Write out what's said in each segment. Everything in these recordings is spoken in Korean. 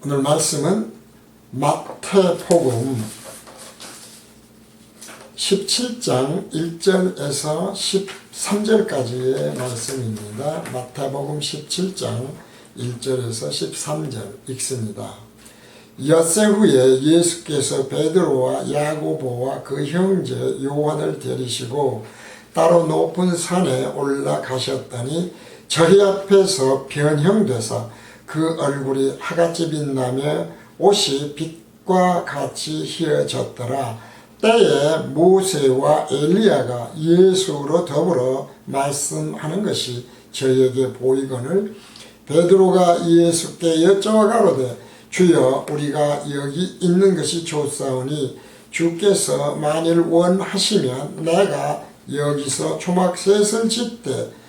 오늘 말씀은 마태복음 17장 1절에서 13절까지의 말씀입니다. 마태복음 17장 1절에서 13절 읽습니다. 엿새 후에 예수께서 베드로와 야고보와 그 형제 요한을 데리시고 따로 높은 산에 올라가셨더니 저희 앞에서 변형되사 그 얼굴이 하같이 빛나며 옷이 빛과 같이 휘어졌더라. 때에 모세와 엘리야가 예수로 더불어 말씀하는 것이 저희에게 보이거늘 베드로가 예수께 여쭤와 가로되 주여 우리가 여기 있는 것이 좋사오니 주께서 만일 원하시면 내가 여기서 초막셋을 짓되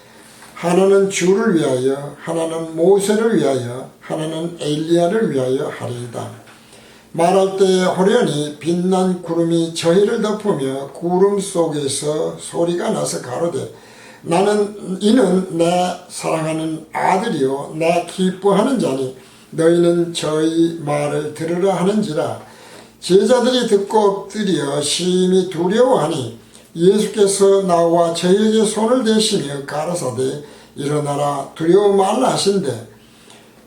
하나는 주를 위하여 하나는 모세를 위하여 하나는 엘리야를 위하여 하리이다. 말할 때에 호련히 빛난 구름이 저희를 덮으며 구름 속에서 소리가 나서 가로되 이는 내 사랑하는 아들이요 내 기뻐하는 자니 너희는 저희 말을 들으라 하는지라. 제자들이 듣고 엎드려 심히 두려워하니 예수께서 나와 저희에게 손을 대시며 가라사대 일어나라 두려워 말라 하신대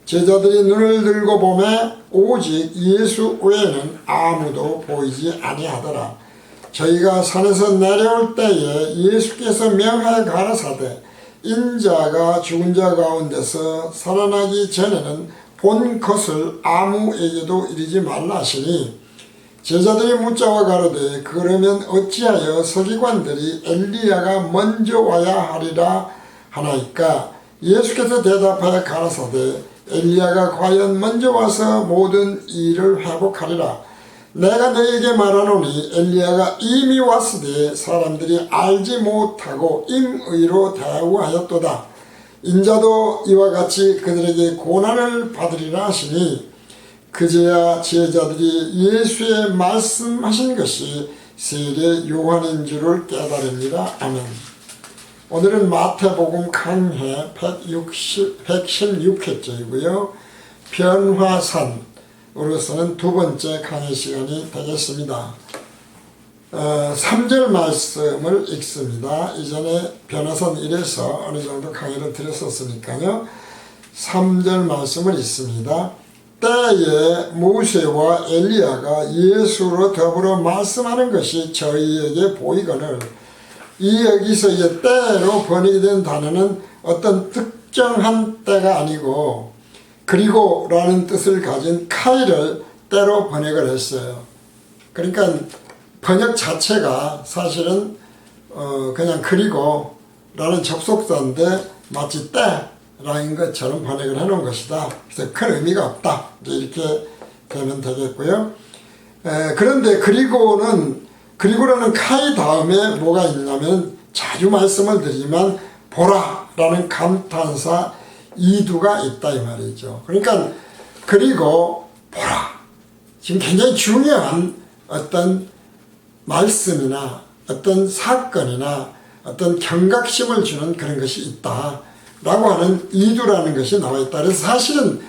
제자들이 눈을 들고 보매 오직 예수 외에는 아무도 보이지 아니하더라. 저희가 산에서 내려올 때에 예수께서 명하여 가라사대 인자가 죽은 자 가운데서 살아나기 전에는 본 것을 아무에게도 이르지 말라 하시니 제자들이 묻자와 가로되 그러면 어찌하여 서기관들이 엘리야가 먼저 와야 하리라 하나이까. 예수께서 대답하여 가라사대 엘리야가 과연 먼저 와서 모든 일을 회복하리라. 내가 너희에게 말하노니 엘리야가 이미 왔으되 사람들이 알지 못하고 임의로 대우하였도다. 인자도 이와 같이 그들에게 고난을 받으리라 하시니 그제야 제자들이 예수의 말씀하신 것이 세례 요한인 줄을 깨달으니라. 아멘. 오늘은 마태복음 강해 116회째이고요. 변화산으로서는 두 번째 강의 시간이 되겠습니다. 3절 말씀을 읽습니다. 이전에 변화산 1에서 어느 정도 강의를 드렸었으니까요. 3절 말씀을 읽습니다. 때에 모세와 엘리야가 예수로 더불어 말씀하는 것이 저희에게 보이거늘. 이 여기서 이제 때로 번역이 된 단어는 어떤 특정한 때가 아니고 그리고 라는 뜻을 가진 카이를 때로 번역을 했어요. 그러니까 번역 자체가 사실은 그냥 그리고 라는 접속사인데 마치 때라는 것처럼 번역을 해놓은 것이다. 그래서 큰 의미가 없다. 이렇게 되면 되겠고요. 그런데 그리고라는 카이 다음에 뭐가 있냐면 자주 말씀을 드리지만 보라라는 감탄사 이두가 있다 이 말이죠. 그러니까 그리고 보라 지금 굉장히 중요한 어떤 말씀이나 어떤 사건이나 어떤 경각심을 주는 그런 것이 있다 라고 하는 이두라는 것이 나와 있다. 그래서 사실은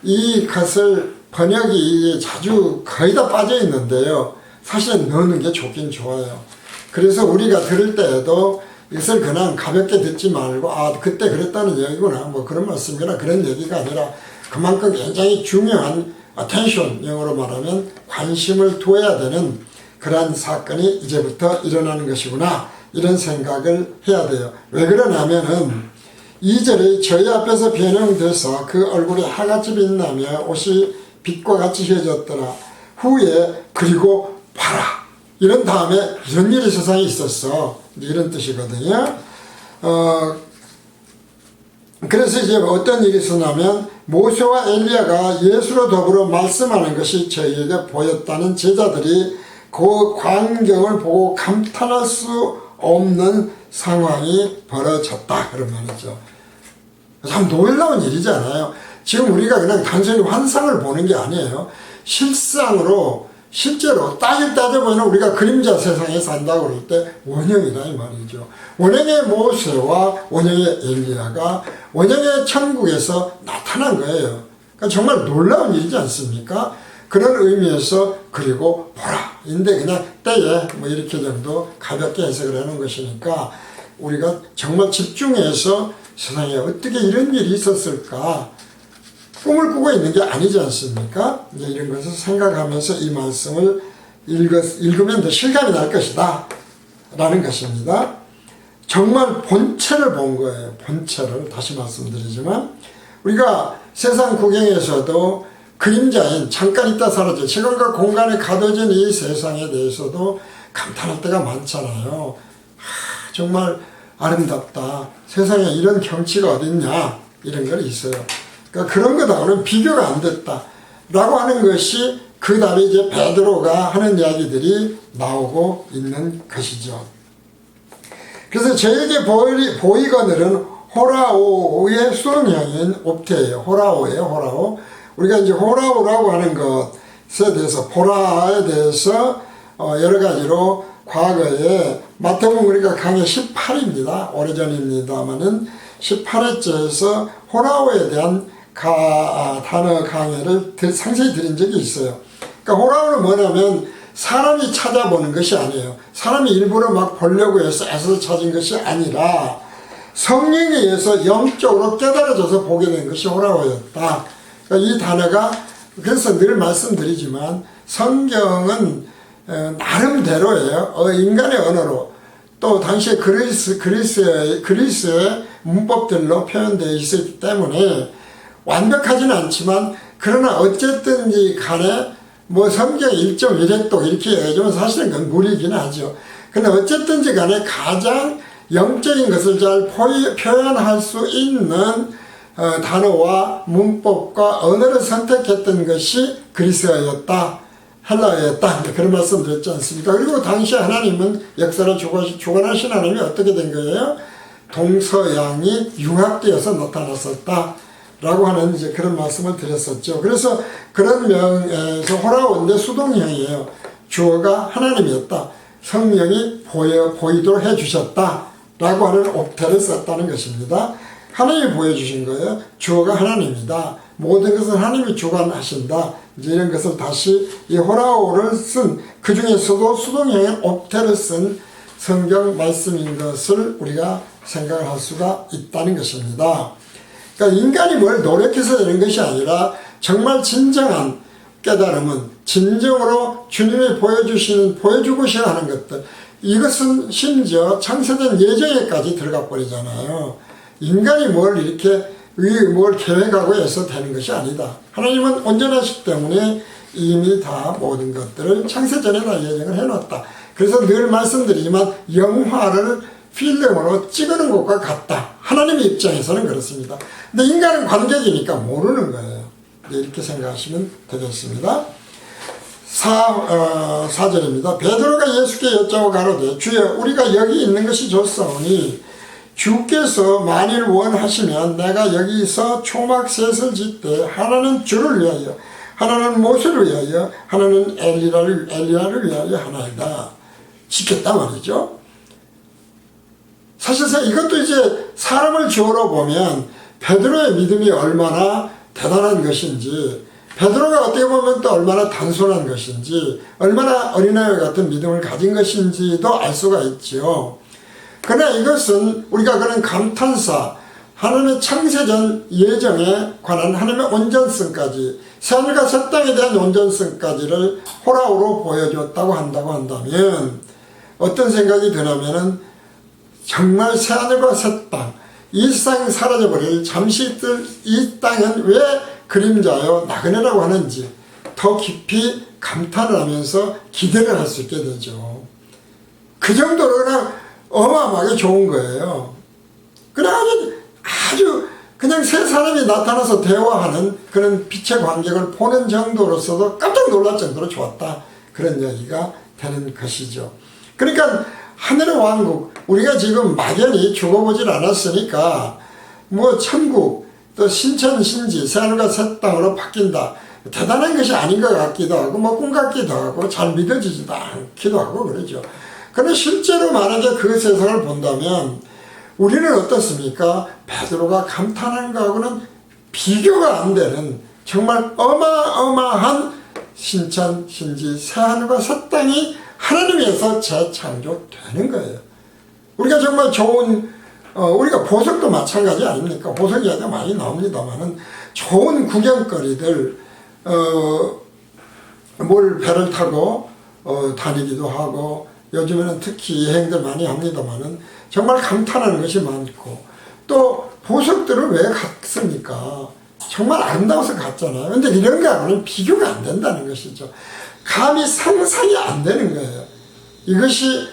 이것을 번역이 자주 거의 다 빠져 있는데요. 사실은 넣는 게 좋긴 좋아요. 그래서 우리가 들을 때에도 이것을 그냥 가볍게 듣지 말고 그때 그랬다는 얘기구나 뭐 그런 말씀이나 그런 얘기가 아니라 그만큼 굉장히 중요한 attention, 영어로 말하면 관심을 두어야 되는 그러한 사건이 이제부터 일어나는 것이구나 이런 생각을 해야 돼요. 왜 그러냐면은 2절에 저희 앞에서 변형돼서 그 얼굴이 하같이 빛나며 옷이 빛과 같이 휘어졌더라. 후에 그리고 봐라 이런 다음에 이런 일이 세상에 있었어 이런 뜻이거든요. 그래서 이제 어떤 일이 있었냐면 모세와 엘리야가 예수로 더불어 말씀하는 것이 저희에게 보였다는 제자들이 그 광경을 보고 감탄할 수 없는 상황이 벌어졌다 그런 말이죠. 참 놀라운 일이잖아요. 지금 우리가 그냥 단순히 환상을 보는 게 아니에요. 실제로 따져보면 우리가 그림자 세상에 산다고 그럴 때 원형이다 이 말이죠. 원형의 모세와 원형의 엘리야가 원형의 천국에서 나타난 거예요. 정말 놀라운 일이지 않습니까? 그런 의미에서 그리고 보라인데 그냥 때에 뭐 이렇게 정도 가볍게 해석을 하는 것이니까 우리가 정말 집중해서 세상에 어떻게 이런 일이 있었을까 꿈을 꾸고 있는 게 아니지 않습니까? 이제 이런 것을 생각하면서 이 말씀을 읽으면 더 실감이 날 것이다 라는 것입니다. 정말 본체를 본 거예요. 본체를 다시 말씀드리지만 우리가 세상 구경에서도 그림자인 잠깐 있다 사라져 시간과 공간에 가둬진 이 세상에 대해서도 감탄할 때가 많잖아요. 정말 아름답다. 세상에 이런 경치가 어딨냐 이런 거 있어요. 그러니까 그런 거하고는 비교가 안 됐다 라고 하는 것이 그 다음에 이제 베드로가 하는 이야기들이 나오고 있는 것이죠. 그래서 저에게 보이거늘은 호라오의 수동형인 옵테예요. 호라오예요. 호라오. 우리가 이제 호라오라고 하는 것에 대해서 보라에 대해서 여러 가지로 과거에 마태복음 우리가 강의 18입니다. 오래전입니다만은 18회째에서 호라오에 대한 단어 강의를 상세히 드린 적이 있어요. 그러니까 호라오는 뭐냐면 사람이 찾아보는 것이 아니에요. 사람이 일부러 막 보려고 해서 애써서 찾은 것이 아니라 성령에 의해서 영적으로 깨달아져서 보게 된 것이 호라오였다. 그러니까 이 단어가 그래서 늘 말씀드리지만 성경은 나름대로예요. 인간의 언어로 또 당시에 그리스의 문법들로 표현되어 있었기 때문에 완벽하지는 않지만 그러나 어쨌든지 간에 뭐 성경 1.1핵독 이렇게 얘기하지만 사실은 그건 무리긴 하죠. 근데 어쨌든지 간에 가장 영적인 것을 잘 표현할 수 있는 단어와 문법과 언어를 선택했던 것이 그리스어였다. 헬라어였다. 그런 말씀 드렸지 않습니까? 그리고 당시 하나님은 역사를 주관하신 하나님이 어떻게 된 거예요? 동서양이 융합되어서 나타났었다. 라고 하는 이제 그런 말씀을 드렸었죠. 그래서 그런 명에서 호라오인데 수동형이에요. 주어가 하나님이었다. 성령이 보이도록 해주셨다. 라고 하는 옵테를 썼다는 것입니다. 하나님이 보여주신 거예요. 주어가 하나님이다. 모든 것은 하나님이 주관하신다. 이제 이런 것을 다시 이 호라오를 쓴 그 중에서도 수동형의 옵테를 쓴 성경 말씀인 것을 우리가 생각을 할 수가 있다는 것입니다. 그러니까 인간이 뭘 노력해서 되는 것이 아니라 정말 진정한 깨달음은 진정으로 주님이 보여주고 싶어 하는 것들 이것은 심지어 창세된 예정에까지 들어가 버리잖아요. 인간이 뭘 계획하고 해서 되는 것이 아니다. 하나님은 온전하시기 때문에 이미 다 모든 것들을 창세전에 다 예정을 해놨다. 그래서 늘 말씀드리지만 영화를 필름으로 찍는 것과 같다. 하나님의 입장에서는 그렇습니다. 근데 인간은 관객이니까 모르는 거예요. 이렇게 생각하시면 되겠습니다. 4절입니다. 베드로가 예수께 여짜고 가로되 주여 우리가 여기 있는 것이 좋사오니 주께서 만일 원하시면 내가 여기서 초막셋을 짓되 하나는 주를 위하여 하나는 모세를 위하여 하나는 엘리야를 위하여 하나이다. 짓겠다 말이죠. 사실상 이것도 이제 사람을 주어로 보면 베드로의 믿음이 얼마나 대단한 것인지 베드로가 어떻게 보면 또 얼마나 단순한 것인지 얼마나 어린아이와 같은 믿음을 가진 것인지도 알 수가 있지요. 그러나 이것은 우리가 그런 감탄사 하나님의 창세전 예정에 관한 하나님의 온전성까지 새하늘과 새 땅에 대한 온전성까지를 호라오로 보여줬다고 한다면 어떤 생각이 드냐면은 정말 새하늘과 새 땅, 이 세상이 사라져버릴 잠시 있을 이 땅은 왜 그림자요 나그네라고 하는지 더 깊이 감탄을 하면서 기대를 할 수 있게 되죠. 그 정도로 그냥 어마어마하게 좋은 거예요. 그래가지고 아주 그냥 세 사람이 나타나서 대화하는 그런 빛의 광경을 보는 정도로서도 깜짝 놀랄 정도로 좋았다. 그런 이야기가 되는 것이죠. 그러니까 하늘의 왕국, 우리가 지금 막연히 죽어보질 않았으니까 뭐 천국 또 신천신지 새하늘과 새 땅으로 바뀐다. 대단한 것이 아닌 것 같기도 하고 뭐 꿈 같기도 하고 잘 믿어지지도 않기도 하고 그러죠. 그런데 실제로 만약에 그 세상을 본다면 우리는 어떻습니까? 베드로가 감탄한 것하고는 비교가 안 되는 정말 어마어마한 신천, 신지, 새하늘과 새 땅이 하나님에서 재창조되는 거예요. 우리가 정말 좋은 우리가 보석도 마찬가지 아닙니까? 보석 이야기가 많이 나옵니다만은 좋은 구경거리들 뭘 배를 타고 다니기도 하고 요즘에는 특히 여행들 많이 합니다만은 정말 감탄하는 것이 많고 또 보석들을 왜 갖습니까? 정말 아름다워서 갖잖아요. 근데 이런 거하고는 비교가 안 된다는 것이죠. 감히 상상이 안 되는 거예요. 이것이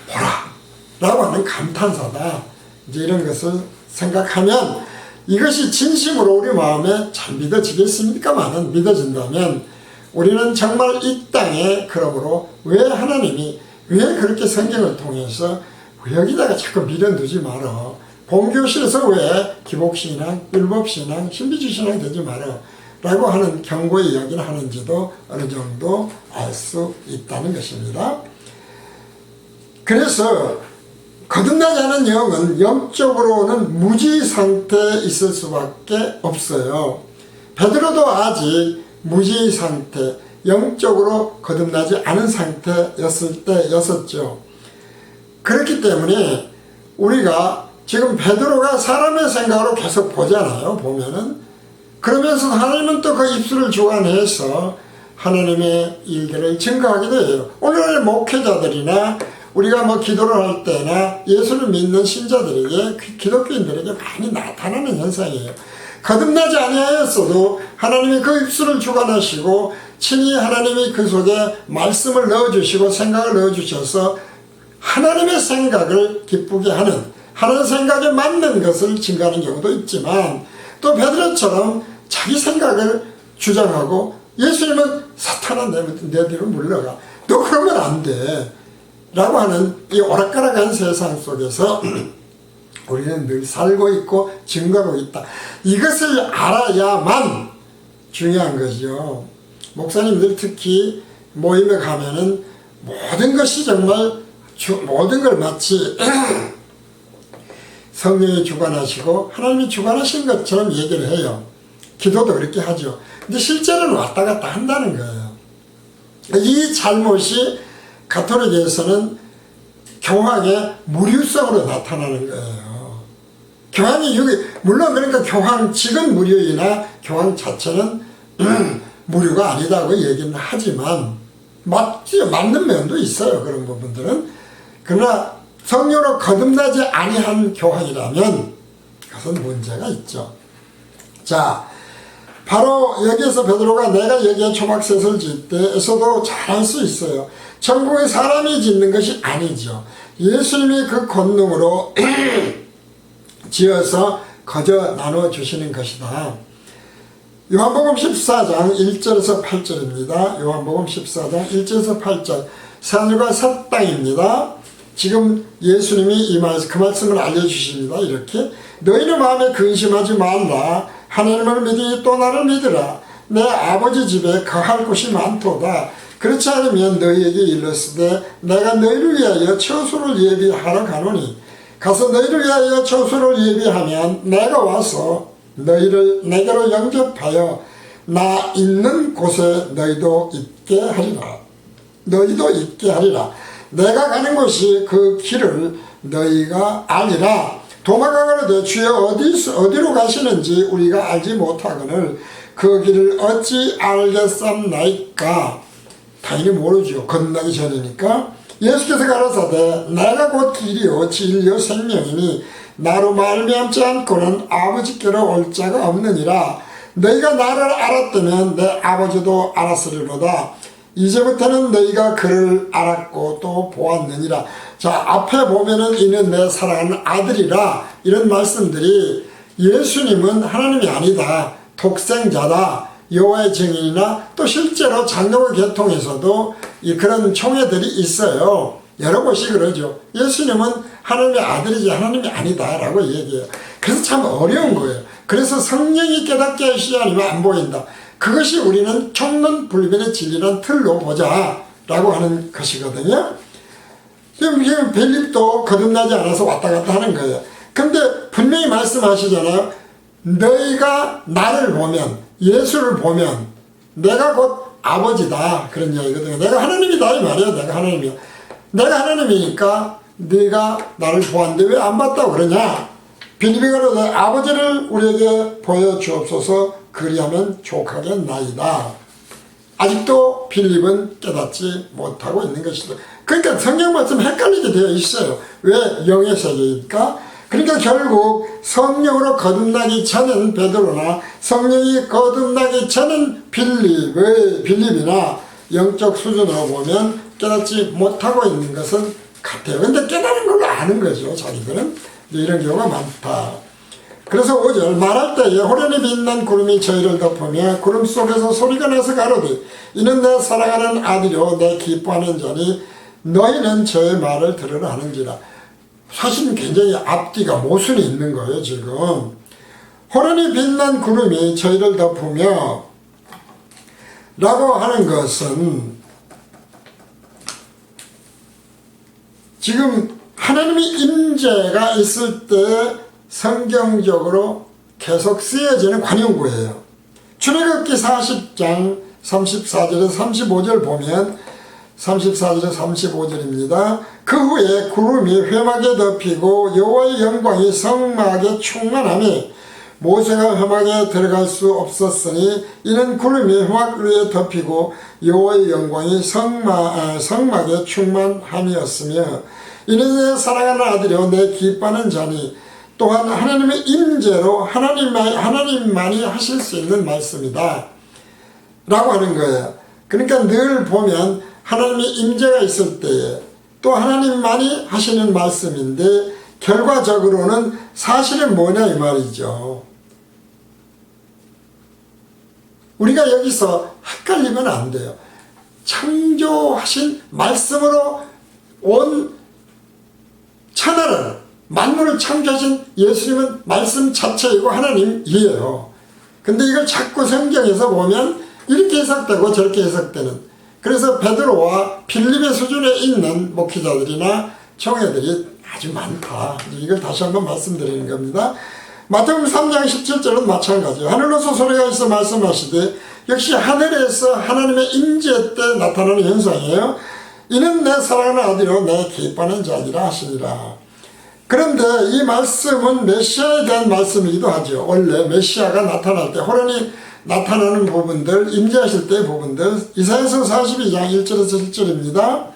보라 라고 하는 감탄사다. 이제 이런 것을 생각하면 이것이 진심으로 우리 마음에 잘 믿어지겠습니까마는 믿어진다면 우리는 정말 이 땅에 그러므로 왜 하나님이 왜 그렇게 성경을 통해서 여기다가 자꾸 밀어두지 말어. 본교실에서 왜 기복신앙, 율법신앙, 신비주의신앙 되지 말어 라고 하는 경고의 이야기를 하는지도 어느 정도 알 수 있다는 것입니다. 그래서 거듭나지 않은 영은 영적으로는 무지 상태에 있을 수밖에 없어요. 베드로도 아직 무지 상태, 영적으로 거듭나지 않은 상태였을 때였었죠. 그렇기 때문에 우리가 지금 베드로가 사람의 생각으로 계속 보잖아요. 보면은 그러면서 하나님은 또 그 입술을 주관해서 하나님의 일들을 증거하기도 해요. 오늘날 목회자들이나 우리가 뭐 기도를 할 때나 예수를 믿는 신자들에게 기독교인들에게 많이 나타나는 현상이에요. 거듭나지 아니하였어도 하나님이 그 입술을 주관하시고 친히 하나님이 그 속에 말씀을 넣어주시고 생각을 넣어주셔서 하나님의 생각을 기쁘게 하는 하나님의 생각에 맞는 것을 증거하는 경우도 있지만 또 베드로처럼 자기 생각을 주장하고 예수님은 사탄아 내 뒤로 물러가 너 그러면 안 돼 라고 하는 이 오락가락한 세상 속에서 우리는 늘 살고 있고 증거하고 있다. 이것을 알아야만 중요한 거죠. 목사님들 특히 모임에 가면은 모든 것이 정말 모든 걸 마치 성령이 주관하시고 하나님이 주관하신 것처럼 얘기를 해요. 기도도 그렇게 하죠. 근데 실제로는 왔다 갔다 한다는 거예요. 이 잘못이 가톨릭에서는 교황의 무료성으로 나타나는 거예요. 교황이 물론 그러니까 교황직은 무료이나 교황 자체는 무료가 아니다고 얘기는 하지만 맞는 면도 있어요. 그런 부분들은. 그러나 성령으로 거듭나지 아니한 교황이라면 그것은 문제가 있죠. 자, 바로 여기에서 베드로가 내가 여기에 초막셋을 짓 때에서도 잘 알 수 있어요. 천국의 사람이 짓는 것이 아니죠. 예수님이 그 권능으로 지어서 거저 나눠주시는 것이다. 요한복음 14장 1절에서 8절입니다. 요한복음 14장 1절에서 8절 새하늘과 새 땅입니다. 지금 예수님이 그 말씀을 알려주십니다. 이렇게 너희는 마음에 근심하지 말라. 하나님을 믿으니 또 나를 믿으라. 내 아버지 집에 거할 곳이 많도다. 그렇지 않으면 너희에게 이르시되 내가 너희를 위하여 처소를 예비하러 가노니 가서 너희를 위하여 처소를 예비하면 내가 와서 너희를 내게로 영접하여 나 있는 곳에 너희도 있게 하리라. 내가 가는 곳이 그 길을 너희가 아니라 도마가 가로되 주여 어디로 가시는지 우리가 알지 못하거늘 그 길을 어찌 알겠삼나이까. 당연히 모르죠. 건너기 전이니까. 예수께서 가라사대 내가 곧 길이요 진리요 생명이니 나로 말미암지 않고는 아버지께로 올 자가 없느니라. 너희가 나를 알았다면 내 아버지도 알았으리로다. 이제부터는 너희가 그를 알았고 또 보았느니라. 자, 앞에 보면은 이는 내 사랑하는 아들이라 이런 말씀들이 예수님은 하나님이 아니다. 독생자다. 여호와의 증인이나 또 실제로 장로교 계통에서도 그런 총회들이 있어요. 여러 곳이 그러죠. 예수님은 하나님의 아들이지 하나님이 아니다 라고 얘기해요. 그래서 참 어려운 거예요. 그래서 성령이 깨닫게 하시지 않으면 안 보인다. 그것이 우리는 총론불변의 진리란 틀로 보자 라고 하는 것이거든요. 지금 빌립도 거듭나지 않아서 왔다 갔다 하는 거예요. 근데 분명히 말씀하시잖아요. 너희가 나를 보면 예수를 보면 내가 곧 아버지다 그런 이야기거든요. 내가 하나님이다 이 말이야. 내가 하나님이야. 내가 하나님이니까 네가 나를 보았는데 왜 안 봤다고 그러냐. 빌립이 가로되 아버지를 우리에게 보여주옵소서 그리하면 족하겠나이다. 아직도 빌립은 깨닫지 못하고 있는 것이다. 그러니까 성경 말씀 헷갈리게 되어 있어요. 왜 영의 세계일까? 그러니까 결국 성령으로 거듭나기 전엔 베드로나 성령이 거듭나기 전엔 빌립이나 영적 수준으로 보면 깨닫지 못하고 있는 것은 같아요. 근데 깨달은 걸로 아는 거죠. 자기들은. 이런 경우가 많다. 그래서 5절 말할 때에 호련히 빛난 구름이 저희를 덮으며 구름 속에서 소리가 나서 가로되 이는 내 사랑하는 아들이요 내 기뻐하는 자니 너희는 저의 말을 들으라 하는지라. 사실은 굉장히 앞뒤가 모순이 있는 거예요. 지금 호련히 빛난 구름이 저희를 덮으며 라고 하는 것은 지금 하나님의 임재가 있을 때 성경적으로 계속 쓰여지는 관용구예요. 출애굽기 40장 34절에서 35절 보면 34절에서 35절입니다. 그 후에 구름이 회막에 덮이고 여호와의 영광이 성막에 충만하며 모세가 회막에 들어갈 수 없었으니 이는 구름이 회막 위에 덮이고 여호와의 영광이 성막에 충만함이었으며 이는 내 사랑하는 아들이요 내 기뻐하는 자니 또한 하나님의 임재로 하나님만이 하실 수 있는 말씀이다 라고 하는 거예요. 그러니까 늘 보면 하나님의 임재가 있을 때에 또 하나님만이 하시는 말씀인데 결과적으로는 사실은 뭐냐 이 말이죠. 우리가 여기서 헷갈리면 안 돼요. 창조하신 말씀으로 온 천하를 만물을 창조하신 예수님은 말씀 자체이고 하나님이에요. 근데 이걸 자꾸 성경에서 보면 이렇게 해석되고 저렇게 해석되는, 그래서 베드로와 빌립의 수준에 있는 목회자들이나 청회들이 아주 많다. 이걸 다시 한번 말씀드리는 겁니다. 마태복음 3장 17절은 마찬가지예요. 하늘로서 소리가 있어 말씀하시되, 역시 하늘에서 하나님의 임재 때 나타나는 현상이에요. 이는 내 사랑하는 아들이요 내 기뻐하는 자니라 하시니라. 그런데 이 말씀은 메시아에 대한 말씀이기도 하죠. 원래 메시아가 나타날 때 호련히 나타나는 부분들, 임재하실 때의 부분들, 이사야서 42장 1절에서 7절입니다.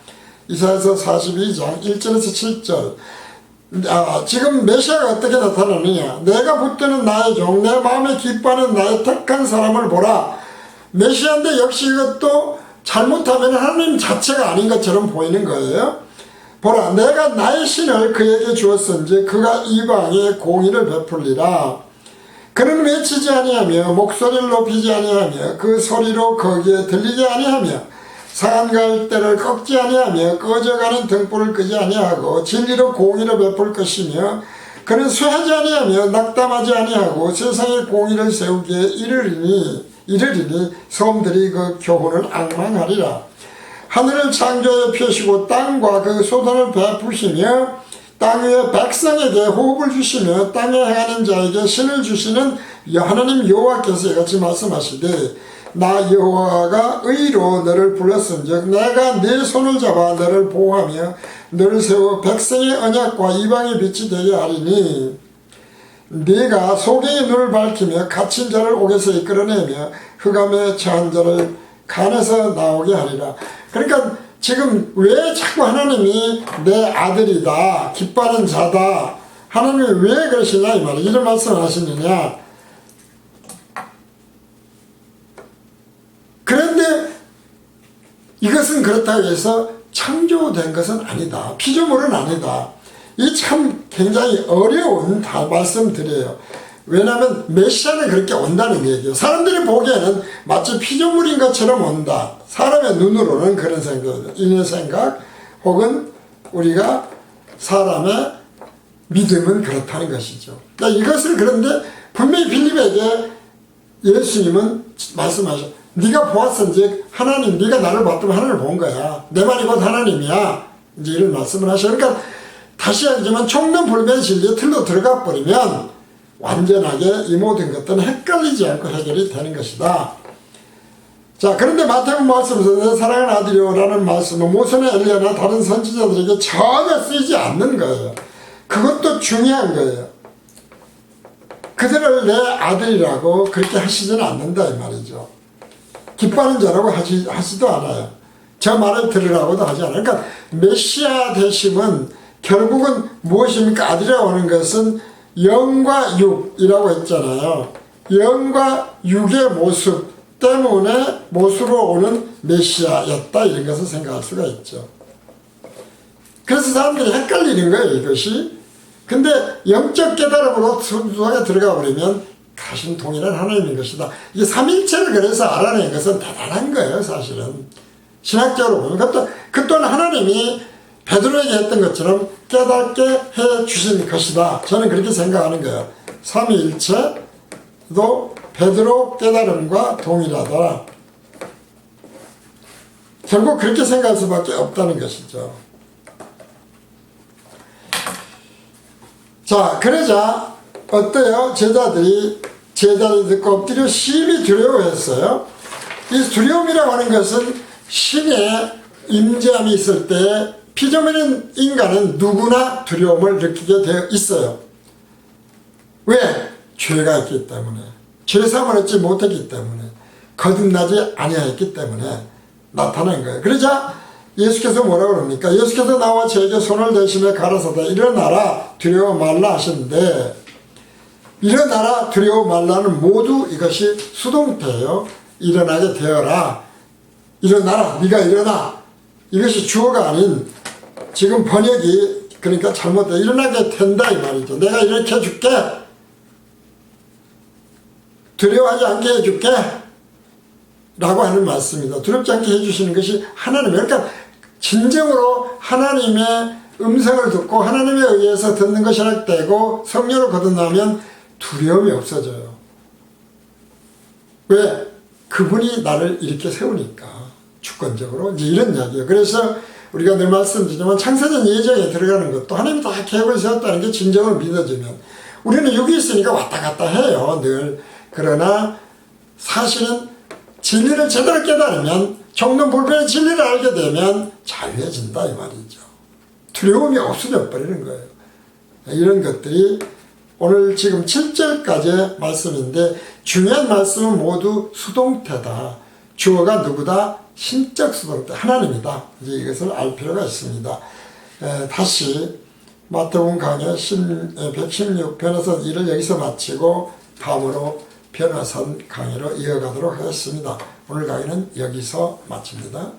이사야서 42장 1절에서 7절. 지금 메시아가 어떻게 나타나느냐. 내가 붙드는 나의 종, 내 마음에 기뻐하는 나의 택한 사람을 보라. 메시아인데 역시 이것도 잘못하면 하나님 자체가 아닌 것처럼 보이는 거예요. 보라, 내가 나의 신을 그에게 주었은지 그가 이방에 공의를 베풀리라. 그는 외치지 아니하며 목소리를 높이지 아니하며 그 소리로 거기에 들리지 아니하며 상한 갈대를 꺾지 아니하며 꺼져가는 등불을 끄지 아니하고 진리로 공의를 베풀 것이며 그는 쇠하지 아니하며 낙담하지 아니하고 세상에 공의를 세우기에 이르리니 섬들이 그 교훈을 앙망하리라. 하늘을 창조해 펴시고 땅과 그 소단을 베푸시며 땅 위에 백성에게 호흡을 주시며 땅에 행하는 자에게 신을 주시는 하나님 여호와께서 이같이 말씀하시되, 나 여호와가 의로 너를 불렀은즉 내가 네 손을 잡아 너를 보호하며 너를 세워 백성의 언약과 이방의 빛이 되게 하리니 네가 소경의 눈을 밝히며 갇힌 자를 옥에서 이끌어내며 흑암에 처한 자를 간에서 나오게 하리라. 그러니까 지금 왜 자꾸 하나님이 내 아들이다, 기뻐하는 자다, 하나님이 왜 그러시냐 이 말이에요. 이런 말씀을 하시느냐. 그런데 이것은 그렇다고 해서 창조된 것은 아니다. 피조물은 아니다. 이 참 굉장히 어려운 말씀드려요. 왜냐하면 메시아는 그렇게 온다는 얘기예요. 사람들이 보기에는 마치 피조물인 것처럼 온다. 사람의 눈으로는 그런 생각이에요. 인의 생각 혹은 우리가 사람의 믿음은 그렇다는 것이죠. 그러니까 이것을 그런데 분명히 빌립에게 예수님은 말씀하셔. 네가 보았은즉 하나님, 네가 나를 봤다면 하나님을 본 거야. 내 말이 곧 하나님이야. 이제 이런 말씀을 하셔. 그러니까 다시 하지만 총론불변 진리에 틀로 들어가 버리면 완전하게 이 모든 것들은 헷갈리지 않고 해결이 되는 것이다. 자, 그런데 마태복음 말씀에서 내 사랑하는 아들이요라는 말씀은 모세나 엘리야나 다른 선지자들에게 전혀 쓰이지 않는 거예요. 그것도 중요한 거예요. 그들을 내 아들이라고 그렇게 하시지는 않는다 이 말이죠. 기뻐하는 자라고 하지도 않아요. 저 말을 들으라고도 하지 않아요. 그러니까 메시아 되심은 결국은 무엇입니까? 아들이라고 하는 것은 영과 육이라고 했잖아요. 영과 육의 모습 때문에 모습으로 오는 메시아였다 이런 것을 생각할 수가 있죠. 그래서 사람들이 헷갈리는 거예요 이것이. 근데 영적 깨달음으로 순수하게 들어가 버리면 가신 동일한 하나님인 것이다. 이게 삼일체를 그래서 알아낸 것은 대단한 거예요 사실은. 신학적으로 보면 그 또한 하나님이 베드로에게 했던 것처럼 깨닫게 해 주신 것이다. 저는 그렇게 생각하는 거예요. 삼위일체도 베드로 깨달음과 동일하다. 결국 그렇게 생각할 수밖에 없다는 것이죠. 자, 그러자 어때요? 제자들이 듣고 엎드려 심히 두려워했어요. 이 두려움이라고 하는 것은 신의 임재함이 있을 때 피조물인 인간은 누구나 두려움을 느끼게 되어 있어요. 왜? 죄가 있기 때문에, 죄사함을 얻지 못했기 때문에, 거듭나지 아니하였기 때문에 나타난 거예요. 그러자 예수께서 뭐라고 그럽니까? 예수께서 나와 저에게 손을 대시며 가라사대 일어나라 두려워 말라 하시는데, 일어나라 두려워 말라는 모두 이것이 수동태예요. 일어나게 되어라, 일어나라, 네가 일어나, 이것이 주어가 아닌, 지금 번역이 그러니까 잘못돼. 일어나게 된다 이 말이죠. 내가 이렇게 해줄게, 두려워하지 않게 해줄게 라고 하는 말씀입니다. 두렵지 않게 해주시는 것이 하나님이에요. 그러니까 진정으로 하나님의 음성을 듣고 하나님에 의해서 듣는 것이 시작되고 성령으로 거듭나면 두려움이 없어져요. 왜? 그분이 나를 이렇게 세우니까. 주권적으로 이제 이런 이야기예요. 그래서 우리가 늘 말씀드리지만 창세전 예정에 들어가는 것도 하나님이 다 계획을 세웠다는 게 진정으로 믿어지면, 우리는 여기 있으니까 왔다 갔다 해요 늘. 그러나 사실은 진리를 제대로 깨달으면, 정론불변의 진리를 알게 되면 자유해진다 이 말이죠. 두려움이 없어져 버리는 거예요. 이런 것들이 오늘 지금 7절까지의 말씀인데, 중요한 말씀은 모두 수동태다. 주어가 누구다? 신적 수동태, 하나님이다. 이제 이것을 알 필요가 있습니다. 다시 마태복음 강의 116편에서 일을 여기서 마치고 다음으로 변화선 강의로 이어가도록 하겠습니다. 오늘 강의는 여기서 마칩니다.